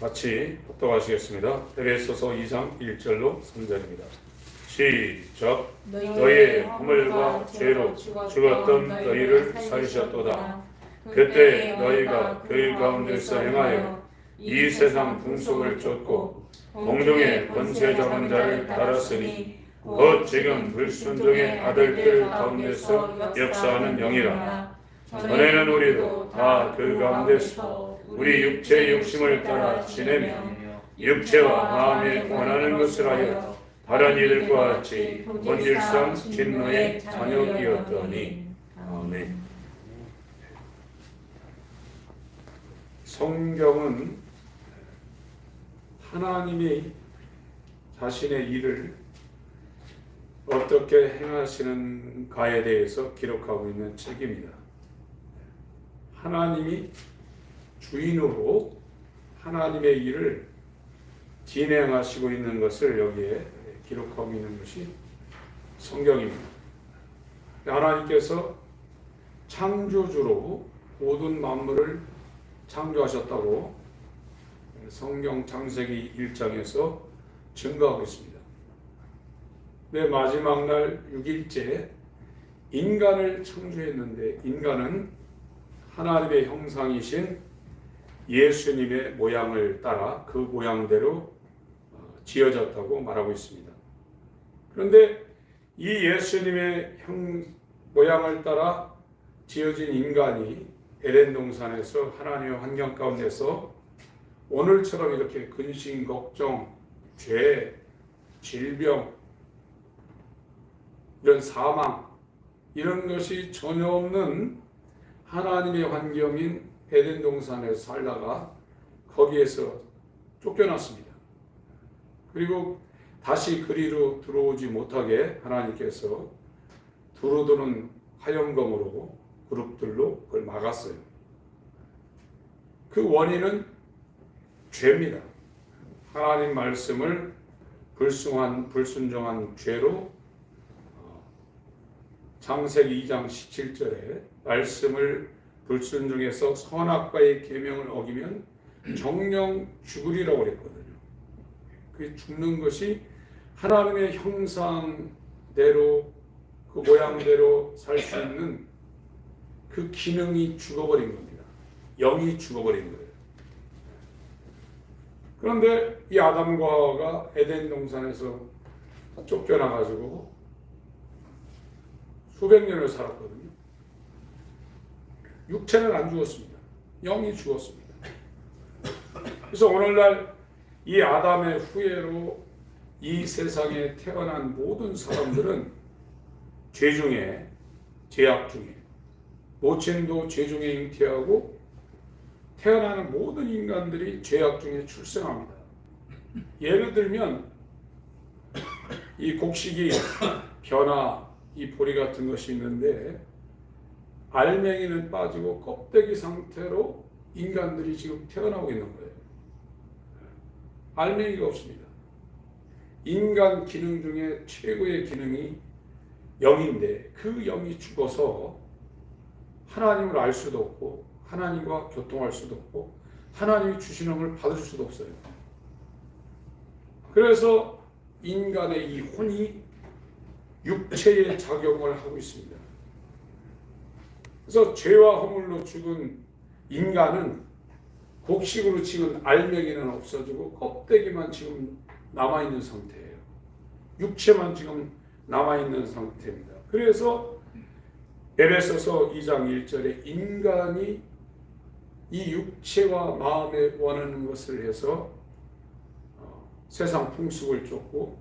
같이 합독하시겠습니다. 에베소서 2장 1절로 3절입니다. 시작. 너희의 허물과 죄로 죽었던 너희를 살리셨도다. 그때 너희가 그 가운데서 행하여 이 세상 풍속을 쫓고 공중의 권세 잡은 자를 따랐으니 곧 지금 불순종의 아들들 가운데서 역사하는 영이라. 전에는 우리도 다 그 가운데서 우리 육체의 욕심을 따라 지내며 육체와 마음에 원하는 것을 하여 다른 이들과 같이 본질상 진노의 자녀이었더니. 아멘. 성경은 하나님이 자신의 일을 어떻게 행하시는가에 대해서 기록하고 있는 책입니다. 하나님이 주인으로 하나님의 일을 진행하시고 있는 것을 여기에 기록하고 있는 것이 성경입니다. 하나님께서 창조주로 모든 만물을 창조하셨다고 성경 창세기 1장에서 증거하고 있습니다. 내 마지막 날 6일째 인간을 창조했는데 인간은 하나님의 형상이신 예수님의 모양을 따라 그 모양대로 지어졌다고 말하고 있습니다. 그런데 이 예수님의 모양을 따라 지어진 인간이 에덴 동산에서 하나님의 환경 가운데서 오늘처럼 이렇게 근심, 걱정, 죄, 질병, 이런 사망, 이런 것이 전혀 없는 하나님의 환경인 에덴 동산에서 살다가 거기에서 쫓겨났습니다. 그리고 다시 그리로 들어오지 못하게 하나님께서 두루두는 화염검으로 그룹들로 그걸 막았어요. 그 원인은 죄입니다. 하나님 말씀을 불순종한 죄로 창세기 2장 17절에 말씀을 불순종해서 선악과의 계명을 어기면 정령 죽으리라고 그랬거든요. 그 죽는 것이 하나님의 형상대로 그 모양대로 살 수 있는 그 기능이 죽어버린 겁니다. 영이 죽어버린 거예요. 그런데 이 아담과 하와가 에덴 동산에서 쫓겨나가지고 수백 년을 살았거든요. 육체는 안 죽었습니다. 영이 죽었습니다. 그래서 오늘날 이 아담의 후예로 이 세상에 태어난 모든 사람들은 죄 중에, 죄악 중에, 모친도 죄 중에 잉태하고 태어나는 모든 인간들이 죄악 중에 출생합니다. 예를 들면 이 곡식이 변화, 이 보리 같은 것이 있는데 알맹이는 빠지고 껍데기 상태로 인간들이 지금 태어나고 있는 거예요. 알맹이가 없습니다. 인간 기능 중에 최고의 기능이 영인데 그 영이 죽어서 하나님을 알 수도 없고 하나님과 교통할 수도 없고 하나님이 주시는 걸 받을 수도 없어요. 그래서 인간의 이 혼이 육체의 작용을 하고 있습니다. 그래서 죄와 허물로 죽은 인간은 곡식으로 지은 알맹이는 없어지고 껍데기만 지금 남아있는 상태예요. 육체만 지금 남아있는 상태입니다. 그래서 에베소서 2장 1절에 인간이 이 육체와 마음에 원하는 것을 해서 세상 풍습을 쫓고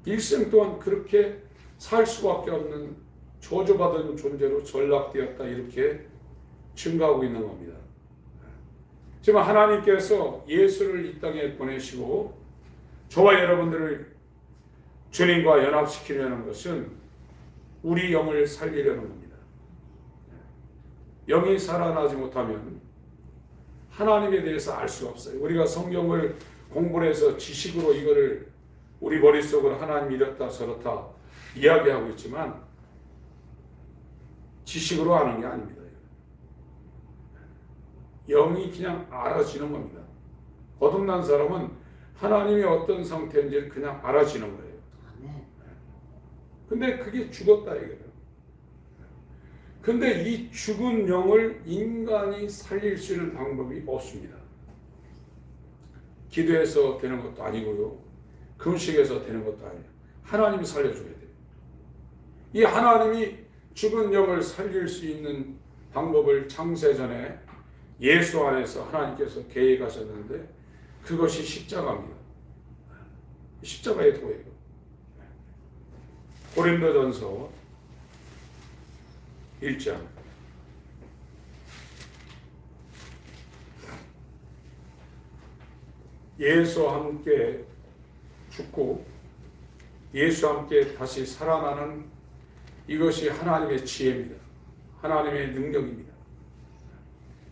일생 동안 그렇게 살 수밖에 없는 저주받은 존재로 전락되었다 이렇게 증가하고 있는 겁니다. 지금 하나님께서 예수를 이 땅에 보내시고 저와 여러분들을 주님과 연합시키려는 것은 우리 영을 살리려는 겁니다. 영이 살아나지 못하면 하나님에 대해서 알 수가 없어요. 우리가 성경을 공부를 해서 지식으로 이거를 우리 머릿속으로 하나님 이렇다 저렇다 이야기하고 있지만 지식으로 아는 게 아닙니다. 영이 그냥 알아지는 겁니다. 거듭난 사람은 하나님이 어떤 상태인지를 그냥 알아지는 거예요. 근데 그게 죽었다 이거예요. 근데 이 죽은 영을 인간이 살릴 수 있는 방법이 없습니다. 기도해서 되는 것도 아니고요. 금식해서 되는 것도 아니에요. 하나님이 살려줘야 돼요. 이 하나님이 죽은 영을 살릴 수 있는 방법을 창세전에 예수 안에서 하나님께서 계획하셨는데 그것이 십자가입니다. 십자가의 도예요. 고린도전서 1장 예수와 함께 죽고 예수와 함께 다시 살아나는 이것이 하나님의 지혜입니다. 하나님의 능력입니다.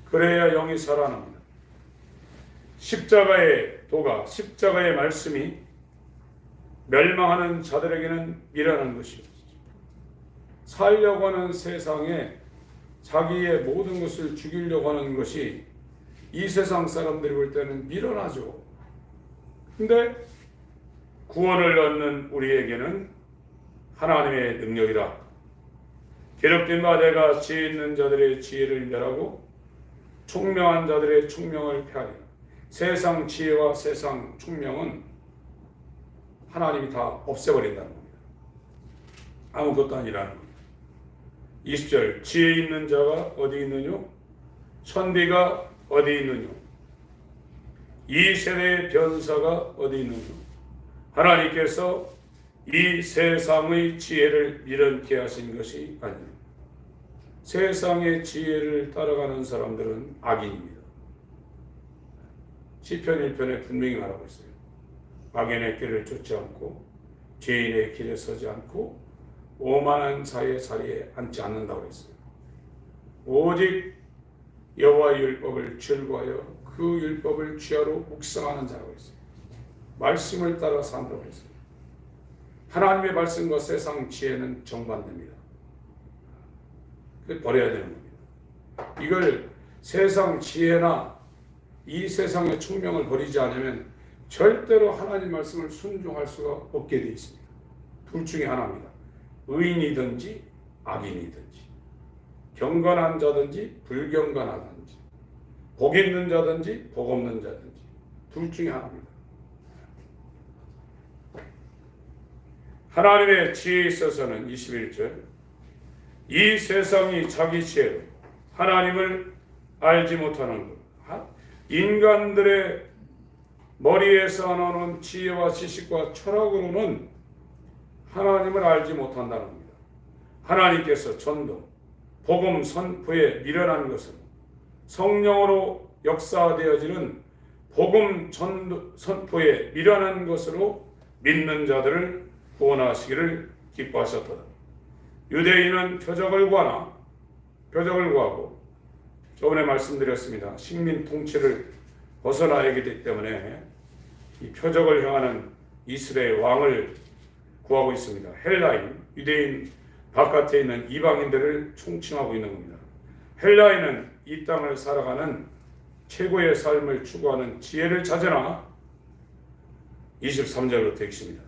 그래야 영이 살아납니다. 십자가의 도가, 십자가의 말씀이 멸망하는 자들에게는 미련한 것이요. 살려고 하는 세상에 자기의 모든 것을 죽이려고 하는 것이 이 세상 사람들이 볼 때는 미련하죠. 근데 구원을 얻는 우리에게는 하나님의 능력이다. 괴롭힌 바 내가 지혜 있는 자들의 지혜를 멸하고 총명한 자들의 총명을 폐하리라. 세상 지혜와 세상 총명은 하나님이 다 없애버린다는 겁니다. 아무것도 아니라는 겁니다. 20절 지혜 있는 자가 어디 있느뇨? 천비가 어디 있느뇨? 이 세대의 변사가 어디 있느뇨? 하나님께서 이 세상의 지혜를 미련케 하신 것이 아니요. 세상의 지혜를 따라가는 사람들은 악인입니다. 시편 1편에 분명히 말하고 있어요. 악인의 길을 쫓지 않고 죄인의 길에 서지 않고 오만한 자의 자리에 앉지 않는다고 했어요. 오직 여호와의 율법을 즐거워하여 그 율법을 주야로 묵상하는 자라고 했어요. 말씀을 따라 산다고 했어요. 하나님의 말씀과 세상 지혜는 정반대입니다. 그걸 버려야 되는 겁니다. 이걸 세상 지혜나 이 세상의 총명을 버리지 않으면 절대로 하나님 말씀을 순종할 수가 없게 되어 있습니다. 둘 중에 하나입니다. 의인이든지 악인이든지, 경건한 자든지 불경건하든지, 복 있는 자든지 복 없는 자든지, 둘 중에 하나입니다. 하나님의 지혜에 있어서는 21절 이 세상이 자기 지혜로 하나님을 알지 못하는 것. 인간들의 머리에서 나오는 지혜와 지식과 철학으로는 하나님을 알지 못한다는 겁니다. 하나님께서 전도, 복음 선포에 미련한 것은 성령으로 역사되어지는 복음 전도, 선포에 미련한 것으로 믿는 자들을 구원하시기를 기뻐하셨도다. 유대인은 표적을 구하고 저번에 말씀드렸습니다. 식민 통치를 벗어나야 하기 때문에 이 표적을 향하는 이스라엘 왕을 구하고 있습니다. 헬라인, 유대인 바깥에 있는 이방인들을 총칭하고 있는 겁니다. 헬라인은 이 땅을 살아가는 최고의 삶을 추구하는 지혜를 찾으나 23절부터 읽습니다.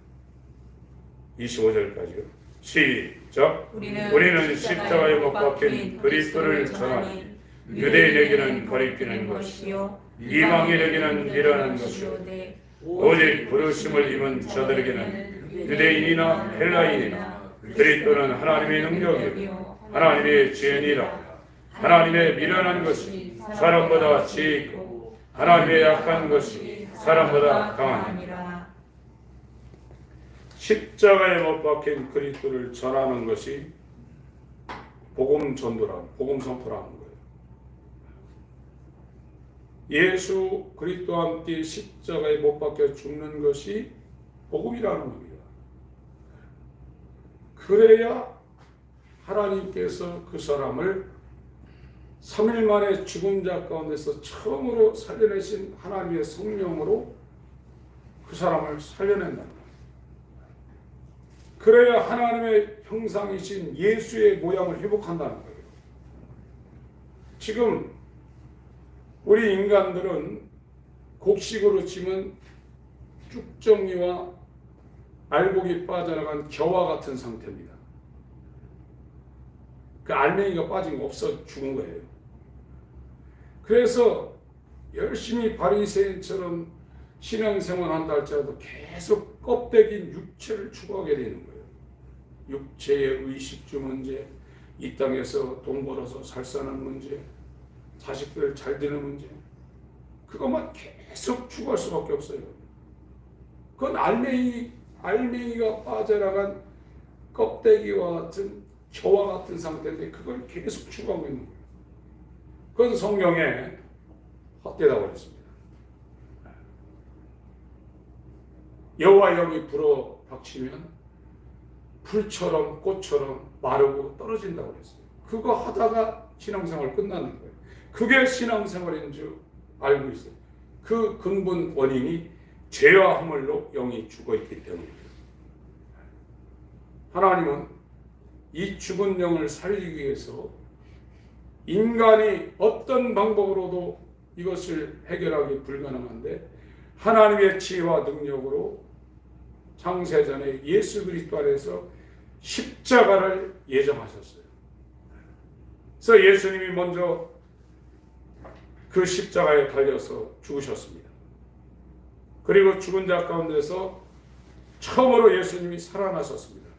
25절까지요. 시작. 우리는 십자가에 못 박힌 그리스도를 전하니 유대인에게는 거리끼는 것이요 이방인에게는 미련한 것이요 오직 부르심을 입은 자들에게는 유대인이나 헬라인이나 그리스도는 하나님의 능력이요 하나님의 지혜니라. 하나님의 미련한 것이 사람보다 지혜 있고 하나님의 약한 것이 사람보다 강하니라. 십자가에 못 박힌 그리스도를 전하는 것이 복음 전도라는, 복음 선포라는 거예요. 예수 그리스도와 함께 십자가에 못 박혀 죽는 것이 복음이라는 겁니다. 그래야 하나님께서 그 사람을 3일 만에 죽은 자 가운데서 처음으로 살려내신 하나님의 성령으로 그 사람을 살려낸다는 거예요. 그래야 하나님의 형상이신 예수의 모양을 회복한다는 거예요. 지금 우리 인간들은 곡식으로 치면 쭉정이와 알곡이 빠져나간 겨와 같은 상태입니다. 그 알맹이가 빠진 거 없어 죽은 거예요. 그래서 열심히 바리새인처럼 신앙생활 한다 할지라도 계속 껍데기인 육체를 추구하게 되는 거예요. 육체의 의식주 문제, 이 땅에서 돈 벌어서 잘 사는 문제, 자식들 잘 되는 문제, 그것만 계속 추구할 수밖에 없어요. 그건 알맹이가 빠져나간 껍데기와 같은 겨와 같은 상태인데 그걸 계속 추구하고 있는 거예요. 그건 성경에 헛되다고 했습니다. 여호와 영이 불어 닥치면 풀처럼 꽃처럼 마르고 떨어진다고 했어요. 그거 하다가 신앙생활 끝나는 거예요. 그게 신앙생활인 줄 알고 있어요. 그 근본 원인이 죄와 허물로 영이 죽어있기 때문입니다. 하나님은 이 죽은 영을 살리기 위해서 인간이 어떤 방법으로도 이것을 해결하기 불가능한데 하나님의 지혜와 능력으로 창세전에 예수 그리스도 안에서 십자가를 예정하셨어요. 그래서 예수님이 먼저 그 십자가에 달려서 죽으셨습니다. 그리고 죽은 자 가운데서 처음으로 예수님이 살아나셨습니다.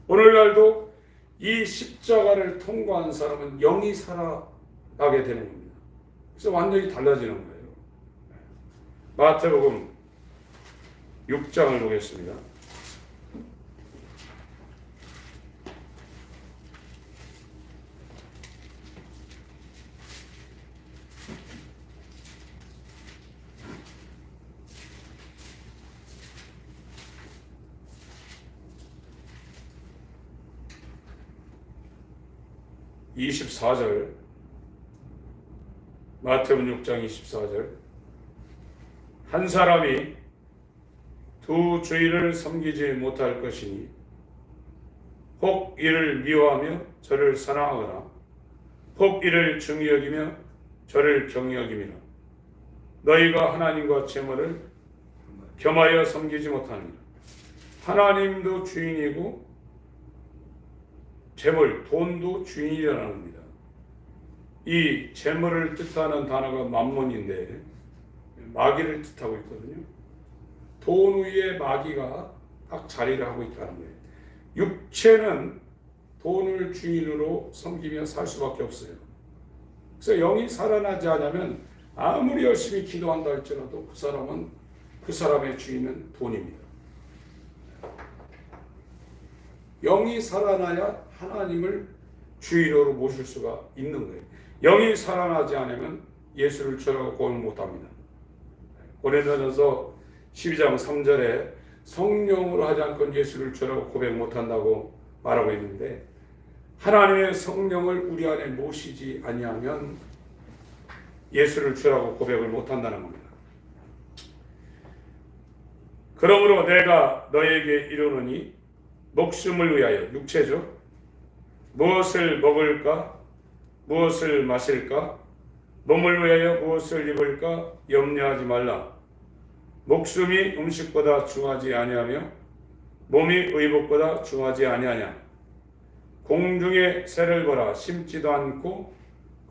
오늘날도 이 십자가를 통과한 사람은 영이 살아나게 되는 겁니다. 그래서 완전히 달라지는 거예요. 마태복음 6장을 보겠습니다. (24절) 마태복음 6장 24절 한 사람이 두 주인을 섬기지 못할 것이니 혹 이를 미워하며 저를 사랑하거나 혹 이를 중히 여기며 저를 경히 여김이라. 너희가 하나님과 재물을 겸하여 섬기지 못하느니라. 하나님도 주인이고 재물, 돈도 주인이라는 겁니다. 이 재물을 뜻하는 단어가 만몬인데 마귀를 뜻하고 있거든요. 돈 위에 마귀가 딱 자리를 하고 있다는 거예요. 육체는 돈을 주인으로 섬기며 살 수밖에 없어요. 그래서 영이 살아나지 않으면 아무리 열심히 기도한다 할지라도 그 사람의 주인은 돈입니다. 영이 살아나야 하나님을 주인으로 모실 수가 있는 거예요. 영이 살아나지 않으면 예수를 주라고 고백 못합니다. 고린도전서 12장 3절에 성령으로 하지 않고 예수를 주라고 고백 못한다고 말하고 있는데 하나님의 성령을 우리 안에 모시지 아니하면 예수를 주라고 고백을 못한다는 겁니다. 그러므로 내가 너에게 이르노니 목숨을 위하여, 육체죠, 무엇을 먹을까 무엇을 마실까 몸을 위하여 무엇을 입을까 염려하지 말라. 목숨이 음식보다 중하지 아니하며 몸이 의복보다 중하지 아니하냐. 공중의 새를 보라. 심지도 않고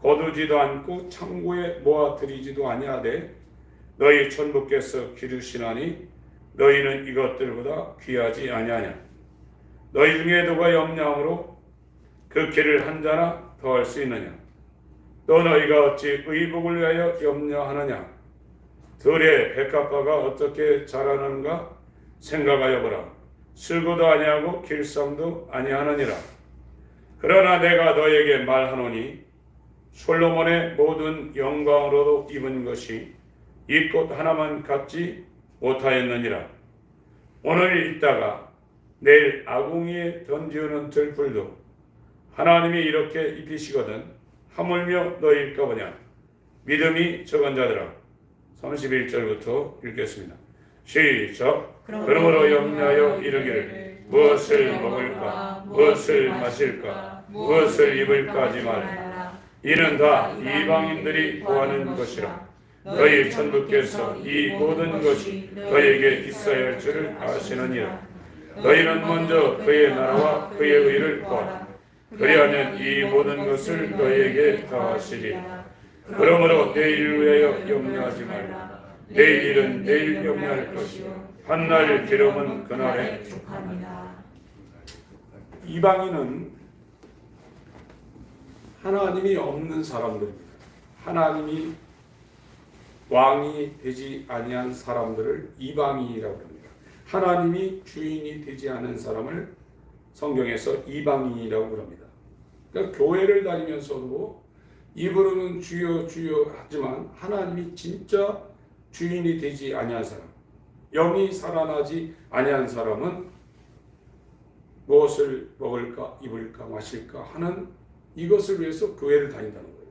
거두지도 않고 창고에 모아들이지도 아니하되 너희 천부께서 기르시나니 너희는 이것들보다 귀하지 아니하냐. 너희 중에 누가 염려함으로 그 길을 한 자나 더할 수 있느냐. 또 너희가 어찌 의복을 위하여 염려하느냐. 들의 백합화가 어떻게 자라는가 생각하여 보라. 쓸고도 아니하고 길쌈도 아니하느니라. 그러나 내가 너에게 말하노니 솔로몬의 모든 영광으로도 입은 것이 이 꽃 하나만 갖지 못하였느니라. 오늘 있다가 내일 아궁이에 던지우는 들풀도 하나님이 이렇게 입히시거든 하물며 너희일까 보냐. 믿음이 적은 자들아. 31절부터 읽겠습니다. 시작. 그러므로 염려하여 이르기를 무엇을 먹을까 무엇을 마실까 무엇을 입을까 하지 말라. 이는 다 이방인들이 구하는 것이라. 너희 천부께서 이 모든 것이 너희에게 있어야 할 줄을 아시느니라. 너희는 먼저 그의 나라와 그의 의를 구하라. 그리하면 이 모든 것을 너희에게 더하시리라. 그러므로 내일 위하여 염려하지 말라. 내일 일은 내일 염려할 것이요 한날 기름은 그날에 족합니다. 이방인은 하나님이 없는 사람들입니다. 하나님이 왕이 되지 아니한 사람들을 이방인이라고 합니다. 하나님이 주인이 되지 않은 사람을 성경에서 이방인이라고 합니다. 그러니까 교회를 다니면서도 입으로는 주여 주여 하지만 하나님이 진짜 주인이 되지 아니한 사람, 영이 살아나지 아니한 사람은 무엇을 먹을까 입을까 마실까 하는 이것을 위해서 교회를 다닌다는 거예요.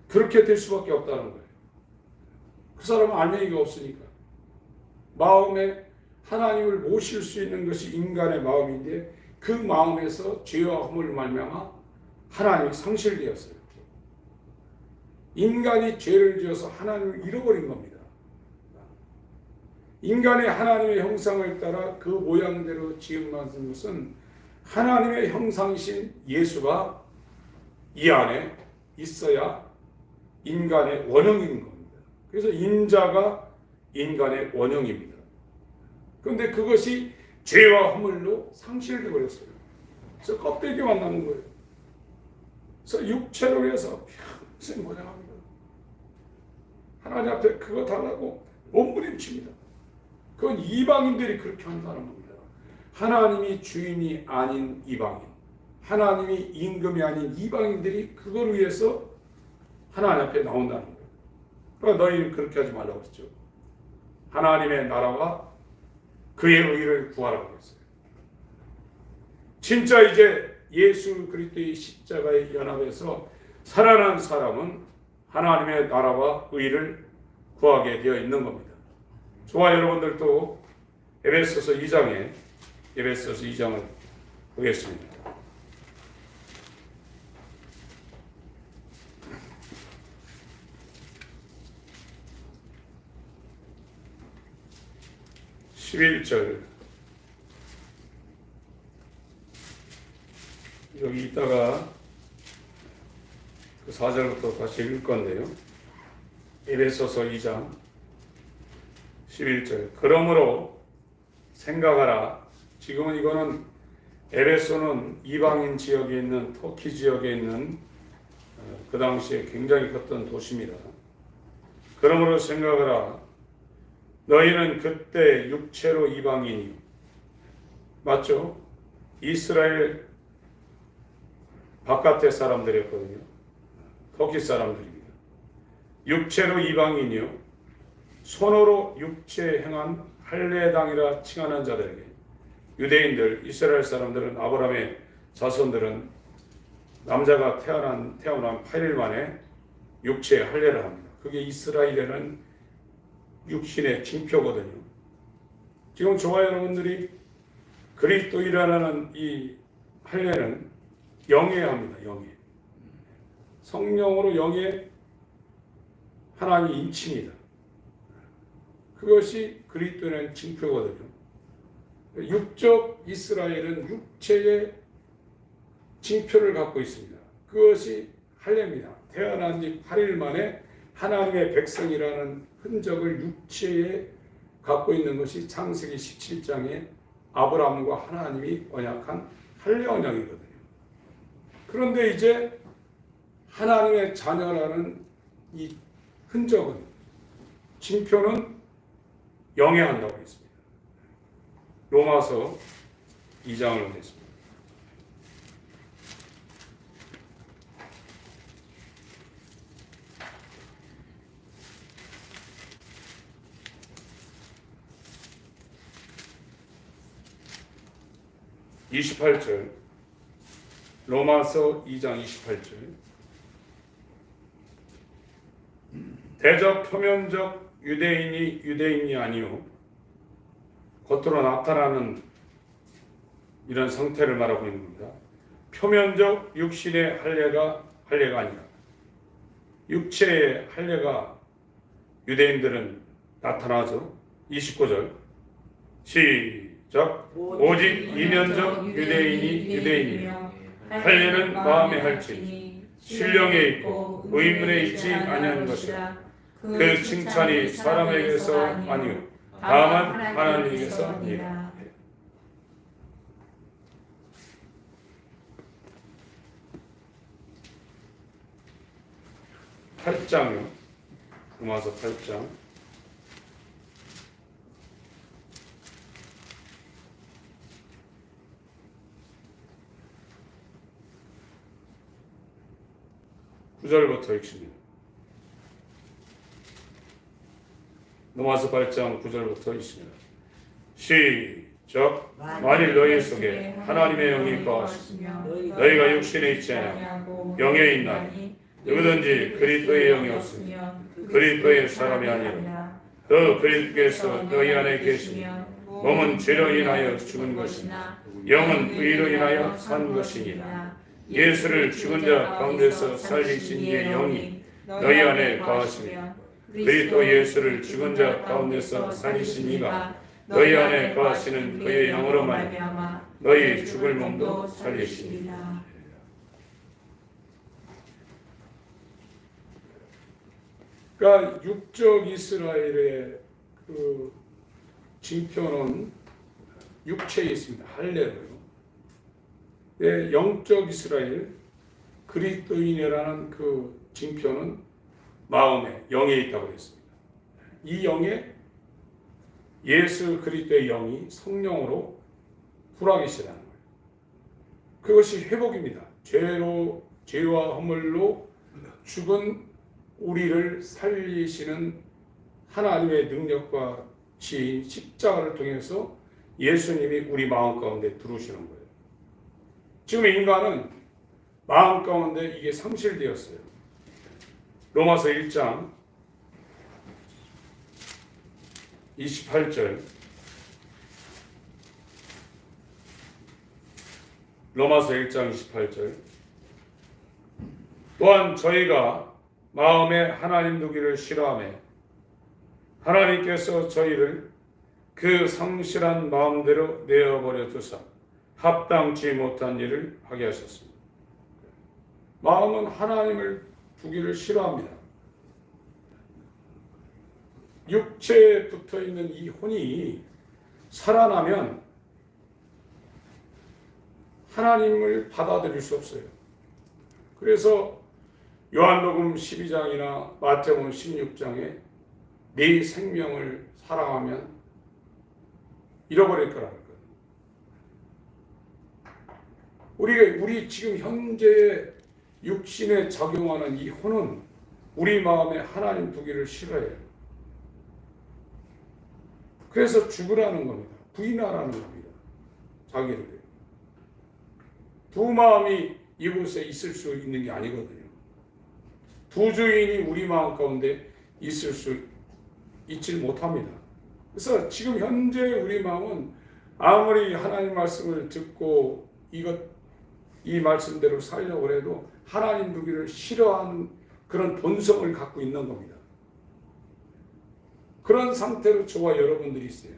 그렇게 될 수밖에 없다는 거예요. 그 사람은 알맹이가 없으니까. 마음에 하나님을 모실 수 있는 것이 인간의 마음인데 그 마음에서 죄와 허물을 말미암아 하나님이 상실되었어요. 인간이 죄를 지어서 하나님을 잃어버린 겁니다. 인간의 하나님의 형상을 따라 그 모양대로 지음받은 것은 하나님의 형상이신 예수가 이 안에 있어야 인간의 원형인 겁니다. 그래서 인자가 인간의 원형입니다. 그런데 그것이 죄와 허물로 상실되어 버렸어요. 그래서 껍데기만 남은 거예요. 그래서 육체로 해서 평생 고생합니다. 하나님 앞에 그거 달라고 몸부림칩니다. 그건 이방인들이 그렇게 한다는 겁니다. 하나님이 주인이 아닌 이방인, 하나님이 임금이 아닌 이방인들이 그걸 위해서 하나님 앞에 나온다는 거예요. 그러니까 너희는 그렇게 하지 말라고 했죠. 하나님의 나라와 그의 의를 구하라고 했어요. 진짜 이제 예수 그리스도의 십자가의 연합에서 살아난 사람은 하나님의 나라와 의를 구하게 되어 있는 겁니다. 저와 여러분들도 에베소서 2장을 보겠습니다. (11절) 여기 있다가 그 4절부터 다시 읽을 건데요. 에베소서 2장 11절. 그러므로 생각하라. 지금은 이거는 에베소는 이방인 지역에 있는 터키 지역에 있는 그 당시에 굉장히 컸던 도시입니다. 그러므로 생각하라. 너희는 그때 육체로 이방인이 맞죠? 이스라엘 바깥의 사람들이었거든요. 터키 사람들입니다. 육체로 이방인이요 손으로 육체에 행한 할례당이라 칭하는 자들에게 유대인들, 이스라엘 사람들은 아브라함의 자손들은 남자가 태어난 8일 만에 육체에 할례를 합니다. 그게 이스라엘에는 육신의 징표거든요. 지금 저와 여러분들이 그리스도인이라는 이 할례는 영에 합니다. 영에. 성령으로 영에 하나님 인칩니다. 그것이 그리스도인의 징표거든요. 육적 이스라엘은 육체의 징표를 갖고 있습니다. 그것이 할례입니다. 태어난 지 8일 만에 하나님의 백성이라는 흔적을 육체에 갖고 있는 것이 창세기 17장에 아브라함과 하나님이 언약한 할례 언약이거든요. 그런데 이제 하나님의 자녀라는 이 흔적은, 징표는 영해한다고 했습니다. 로마서 2장을 보겠습니다. (28절) 로마서 2장 28절. 대적 표면적 유대인이 유대인이 아니요 겉으로 나타나는 이런 상태를 말하고 있는 겁니다. 표면적 육신의 할례가 아니라 육체의 할례가 유대인들은 나타나죠. 29절 시작. 오직 이면적 유대인이 유대인이며 할례는 마음에 할지니 신령에 있고 의문에 있지 아니한 것이라. 그 칭찬이 사람에게서 아니요 다만 하나님에게서니라. 8장이요. 로마서 8장. 구절부터 읽습니다. 로마서 8장 9절부터 읽습니다. 시작. 만일 너희 속에 하나님의 영이 거하시며 너희가 육신에 있지 아니하고 영에 있나니 누구든지 그리스도의 영이 없으면 그리스도의 사람이 아니라. 또 그리스도께서 너희 안에 계시면 몸은 죄로 인하여 죽은 것이나 영은 의로 인하여 산 것이니라. 예수를 죽은 자 가운데서 살리신 이의 영이 너희 안에 거하시며 그리스도 예수를 죽은 자 가운데서 살리신 이가 너희 안에 거하시는 그의 영으로 말미암아 너희 죽을 몸도 살리시리라. 그러니까 육적 이스라엘의 그 징표는 육체에 있습니다. 할례로요. 네, 영적 이스라엘 그리스도인이라는 그 징표는 마음에 영에 있다고 했습니다. 이 영에 예수 그리스도의 영이 성령으로 불하시라는 거예요. 그것이 회복입니다. 죄와 허물로 죽은 우리를 살리시는 하나님의 능력과 지혜인 십자가를 통해서 예수님이 우리 마음 가운데 들어오시는 거예요. 지금 인간은 마음 가운데 이게 상실되었어요. 로마서 1장 28절 로마서 1장 28절 또한 저희가 마음에 하나님 두기를 싫어하며 하나님께서 저희를 그 성실한 마음대로 내어버려 두사 합당치 못한 일을 하게 하셨습니다. 마음은 하나님을 두기를 싫어합니다. 육체에 붙어있는 이 혼이 살아나면 하나님을 받아들일 수 없어요. 그래서 요한복음 12장이나 마태복음 16장에 네 생명을 사랑하면 잃어버릴 거라는 거예요. 우리 지금 현재 육신에 작용하는 이 혼은 우리 마음에 하나님 두기를 싫어해요. 그래서 죽으라는 겁니다. 부인하라는 겁니다. 자기를. 두 마음이 이곳에 있을 수 있는 게 아니거든요. 두 주인이 우리 마음 가운데 있질 못합니다. 그래서 지금 현재 우리 마음은 아무리 하나님 말씀을 듣고 이 말씀대로 살려고 해도 하나님 두기를 싫어하는 그런 본성을 갖고 있는 겁니다. 그런 상태로 저와 여러분들이 있어요.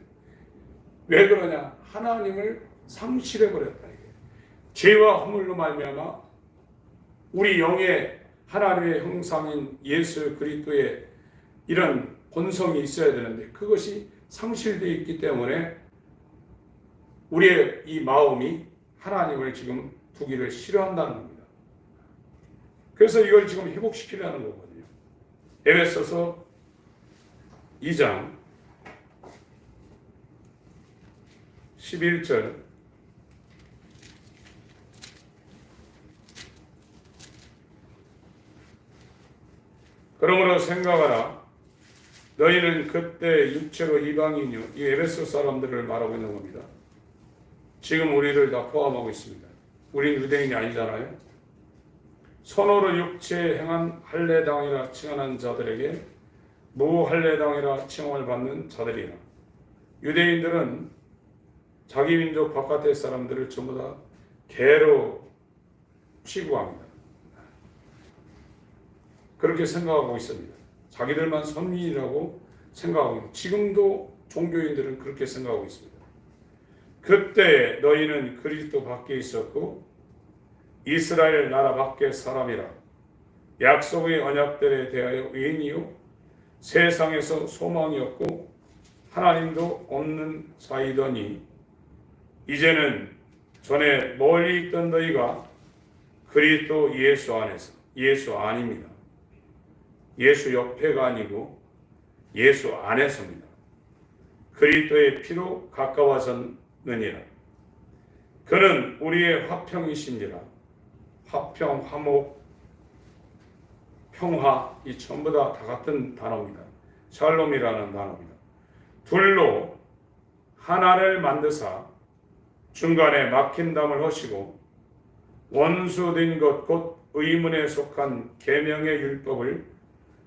왜 그러냐? 하나님을 상실해버렸다. 죄와 허물로 말미암아 우리 영에 하나님의 형상인 예수 그리스도의 이런 본성이 있어야 되는데 그것이 상실되어 있기 때문에 우리의 이 마음이 하나님을 지금 두기를 싫어한다는 겁니다. 그래서 이걸 지금 회복시키려는 거거든요. 에베소서 2장 11절 그러므로 생각하라. 너희는 그때 육체로 이방인이요. 이 에베소 사람들을 말하고 있는 겁니다. 지금 우리를 다 포함하고 있습니다. 우린 유대인이 아니잖아요. 손으로 육체에 행한 할례당이라 칭하는 자들에게 무할례당이라 칭함을 받는 자들이라. 유대인들은 자기 민족 바깥의 사람들을 전부 다 개로 취급합니다. 그렇게 생각하고 있습니다. 자기들만 선민이라고 생각하고 있고 지금도 종교인들은 그렇게 생각하고 있습니다. 그때 너희는 그리스도 밖에 있었고 이스라엘 나라 밖의 사람이라 약속의 언약들에 대하여 의인이요 세상에서 소망이 없고 하나님도 없는 자이더니 이제는 전에 멀리 있던 너희가 그리스도 예수 안에서 예수 안입니다. 예수 옆에가 아니고 예수 안에서입니다. 그리스도의 피로 가까워졌느니라. 그는 우리의 화평이신지라. 화평, 화목, 평화 이 전부 다 같은 단어입니다. 샬롬이라는 단어입니다. 둘로 하나를 만드사 중간에 막힌 담을 하시고 원수된 것 곧 의문에 속한 계명의 율법을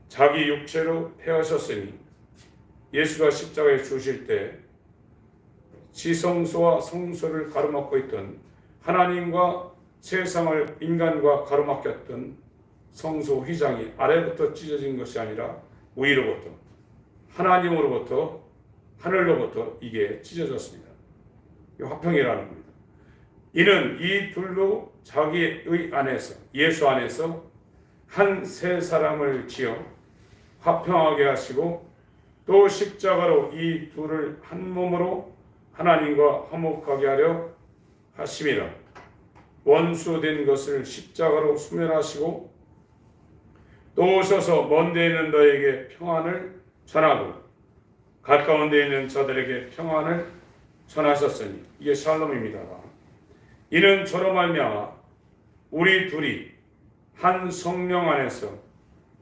자기 육체로 폐하셨으니 예수가 십자가에 죽으실 때 지성소와 성소를 가로막고 있던 하나님과 세상을 인간과 가로막혔던 성소 휘장이 아래부터 찢어진 것이 아니라 위로부터 하나님으로부터 하늘로부터 이게 찢어졌습니다. 이 화평이라는 겁니다. 이는 이 둘로 자기의 안에서 예수 안에서 한 세 사람을 지어 화평하게 하시고 또 십자가로 이 둘을 한 몸으로 하나님과 화목하게 하려 하심이라. 원수된 것을 십자가로 소멸하시고 또 오셔서 먼 데 있는 너에게 평안을 전하고 가까운 데 있는 자들에게 평안을 전하셨으니 이게 샬롬입니다. 이는 저로 말미암아 우리 둘이 한 성령 안에서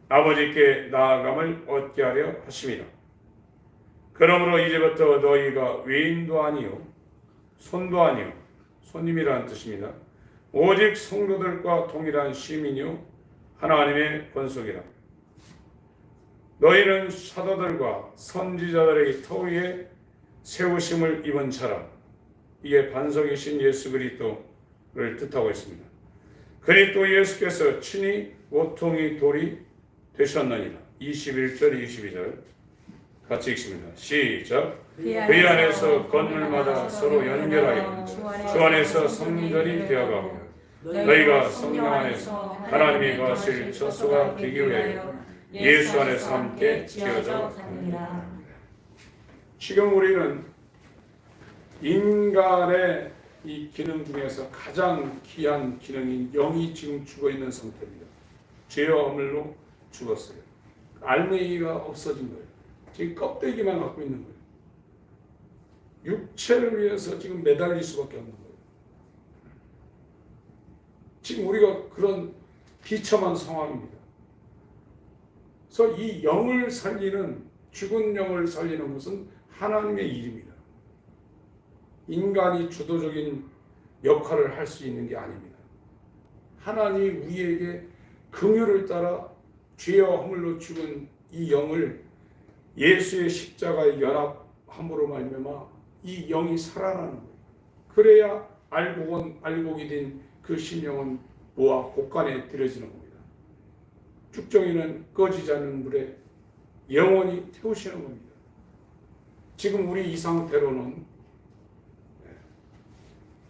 아버지께 나아감을 얻게 하려 하심이라. 그러므로 이제부터 너희가 외인도 아니요 손도 아니요 손님이라는 뜻입니다. 오직 성도들과 동일한 시민이요 하나님의 권속이라. 너희는 사도들과 선지자들의 터 위에 세우심을 입은 자라. 이게 반석이신 예수 그리스도를 뜻하고 있습니다. 그리스도 예수께서 친히 모퉁이 돌이 되셨느니라. 21절 22절 같이 읽습니다. 시작. 그 안에서 건물마다 서로 연결하여 주 안에서 성전이 되어가고 너희가 성령 안에서 하나님이 거하실 처소가 되기 위하여 예수 안에서 함께 지어져 갑니다. 지금 우리는 인간의 이 기능 중에서 가장 귀한 기능인 영이 지금 죽어 있는 상태입니다. 죄와 허물로 죽었어요. 알맹이가 없어진 거예요. 지금 껍데기만 갖고 있는 거예요. 육체를 위해서 지금 매달릴 수밖에 없는 거예요. 지금 우리가 그런 비참한 상황입니다. 그래서 이 영을 살리는 죽은 영을 살리는 것은 하나님의 일입니다. 인간이 주도적인 역할을 할 수 있는 게 아닙니다. 하나님이 우리에게 긍휼을 따라 죄와 허물로 죽은 이 영을 예수의 십자가에 연합함으로 말미암아 이 영이 살아나는 거예요. 그래야 알곡이 된 그 심령은 모아 곳간에 들여지는 겁니다. 죽정이는 꺼지지 않는 물에 영원히 태우시는 겁니다. 지금 우리 이 상태로는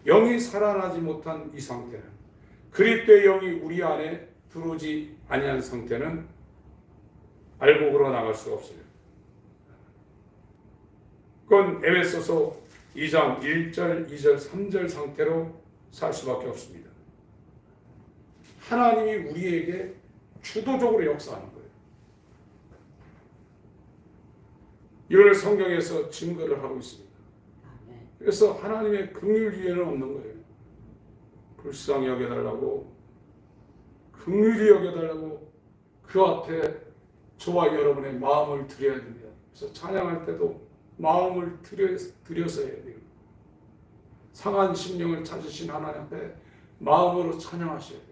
영이 살아나지 못한 이 상태는 그리스도의 영이 우리 안에 들어오지 아니한 상태는 알곡으로 나갈 수가 없어요. 그건 에베소서 2장 1절, 2절, 3절 상태로 살 수밖에 없습니다. 하나님이 우리에게 주도적으로 역사하는 거예요. 이걸 성경에서 증거를 하고 있습니다. 그래서 하나님의 긍휼 위에는 없는 거예요. 불쌍히 여겨달라고, 긍휼히 여겨달라고 그 앞에 저와 여러분의 마음을 드려야 됩니다. 그래서 찬양할 때도 마음을 드려서 해야 돼요. 상한 심령을 찾으신 하나님 앞에 마음으로 찬양하셔야 돼요.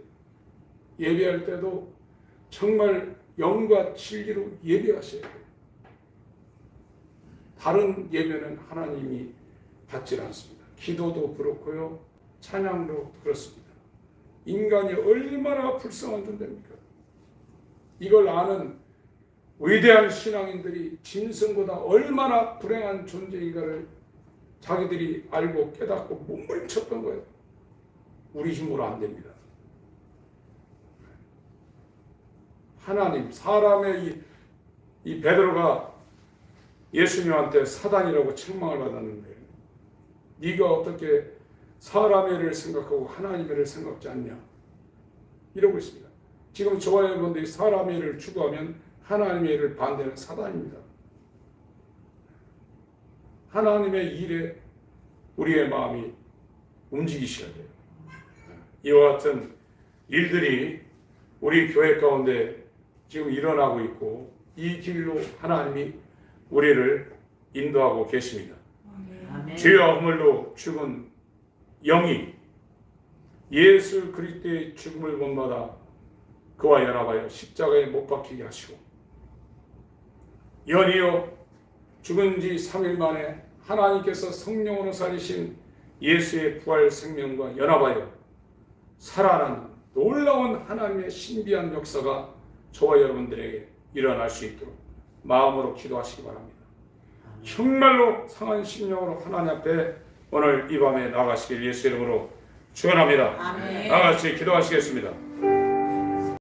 예배할 때도 정말 영과 진리로 예배하셔야 돼요. 다른 예배는 하나님이 받지 않습니다. 기도도 그렇고요. 찬양도 그렇습니다. 인간이 얼마나 불쌍한 존재입니까? 이걸 아는 위대한 신앙인들이 짐승보다 얼마나 불행한 존재인가를 자기들이 알고 깨닫고 몸부림쳤던 거예요. 우리 힘으로 안 됩니다. 하나님, 사람의 이 베드로가 예수님한테 사단이라고 책망을 받았는데 네가 어떻게 사람의 일을 생각하고 하나님의 일을 생각지 않냐 이러고 있습니다. 지금 저와 여러분들이 사람의 일을 추구하면 하나님의 일을 반대하는 사단입니다. 하나님의 일에 우리의 마음이 움직이셔야 돼요. 이와 같은 일들이 우리 교회 가운데 지금 일어나고 있고 이 길로 하나님이 우리를 인도하고 계십니다. 죄와 허물로 죽은 영이 예수 그리스도의 죽음을 본받아 그와 연합하여 십자가에 못 박히게 하시고 연이어 죽은 지 3일 만에 하나님께서 성령으로 살리신 예수의 부활 생명과 연합하여 살아나는 놀라운 하나님의 신비한 역사가 저와 여러분들에게 일어날 수 있도록 마음으로 기도하시기 바랍니다. 정말로 상한 심령으로 하나님 앞에 오늘 이 밤에 나가시길 예수 이름으로 축원합니다. 아멘. 나같이 기도하시겠습니다.